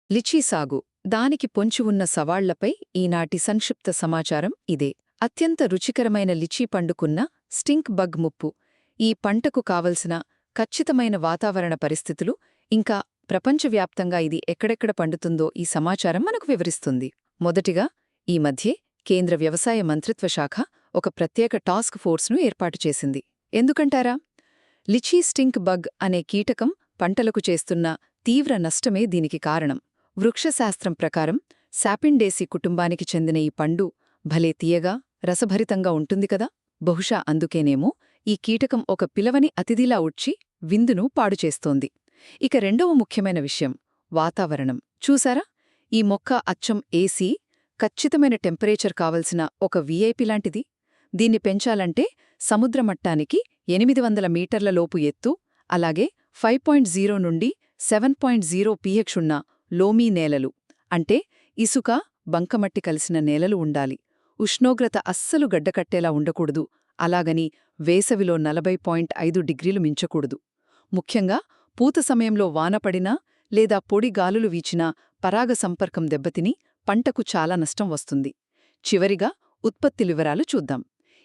Lychee సాగు దానికి పొంచి ఉన్న సవాళ్లపై ఈనాటి సంక్షిప్త సమాచారం ఇదే. అత్యంత రుచికరమైన లిచీ పండుకున్న స్టింక్ బగ్ ముప్పు, ఈ పంటకు కావలసిన ఖచ్చితమైన వాతావరణ పరిస్థితులు, ఇంకా ప్రపంచవ్యాప్తంగా ఇది ఎక్కడెక్కడ పండుతుందో ఈ సమాచారం మనకు వివరిస్తుంది. మొదటిగా, ఈ మధ్యే కేంద్ర వ్యవసాయ మంత్రిత్వ శాఖ ఒక ప్రత్యేక టాస్క్ ఫోర్స్ను ఏర్పాటు చేసింది. ఎందుకంటారా? లిచీ స్టింక్ బగ్ అనే కీటకం పంటలకు చేస్తున్న తీవ్ర నష్టమే దీనికి కారణం. వృక్షశాస్త్రం ప్రకారం శాపిండేసి కుటుంబానికి చెందిన ఈ పండు భలే తీయగా, రసభరితంగా ఉంటుంది కదా. బహుశా అందుకేనేమో ఈ కీటకం ఒక పిలవని అతిథిలా ఉడ్చి విందును పాడుచేస్తోంది. ఇక రెండవ ముఖ్యమైన విషయం వాతావరణం. చూసారా, ఈ మొక్క అచ్చం ఏసీ, ఖచ్చితమైన టెంపరేచర్ కావలసిన ఒక వీఐపీ లాంటిది. దీన్ని పెంచాలంటే సముద్రమట్టానికి 800 మీటర్ల లోపు ఎత్తు, అలాగే 5.0 నుండి 7.0 pH ఉన్న లోమీ నేలలు, అంటే ఇసుక, బంకమట్టి కలిసిన నేలలు ఉండాలి. ఉష్ణోగ్రత అస్సలు గడ్డకట్టేలా ఉండకూడదు. అలాగని వేసవిలో 40.5 డిగ్రీలు మించకూడదు. ముఖ్యంగా పూత సమయంలో వానపడినా లేదా పొడి గాలులు వీచినా పరాగ సంపర్కం దెబ్బతిని పంటకు చాలా నష్టం వస్తుంది. చివరిగా ఉత్పత్తి వివరాలు చూద్దాం.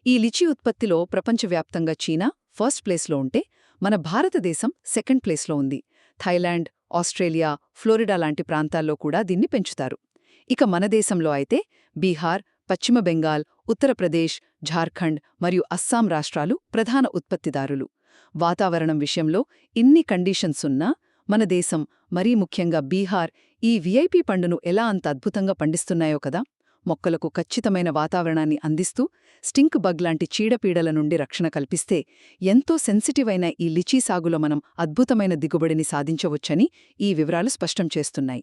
ఈ లిచీ ఉత్పత్తిలో ప్రపంచవ్యాప్తంగా చీనా ఫస్ట్ ప్లేస్లో ఉంటే, మన భారతదేశం సెకండ్ ప్లేస్లో ఉంది. థాయిలాండ్, ఆస్ట్రేలియా, ఫ్లోరిడా లాంటి ప్రాంతాల్లో కూడా దీన్ని పెంచుతారు. ఇక మన దేశంలో అయితే బీహార్, పశ్చిమ బెంగాల్, ఉత్తరప్రదేశ్, ఝార్ఖండ్ మరియు అస్సాం రాష్ట్రాలు ప్రధాన ఉత్పత్తిదారులు. వాతావరణం విషయంలో ఇన్ని కండీషన్స్ ఉన్నా మన దేశం, మరీ ముఖ్యంగా బీహార్, ఈ వీఐపీ పండును ఎలా అంత అద్భుతంగా పండిస్తున్నాయో కదా. మొక్కలకు ఖచ్చితమైన వాతావరణాన్ని అందిస్తూ స్టింక్ బగ్ లాంటి చీడపీడల నుండి రక్షణ కల్పిస్తే ఎంతో సెన్సిటివ్ అయిన ఈ లిచీ సాగులో మనం అద్భుతమైన దిగుబడిని సాధించవచ్చని ఈ వివరాలు స్పష్టం చేస్తున్నాయి.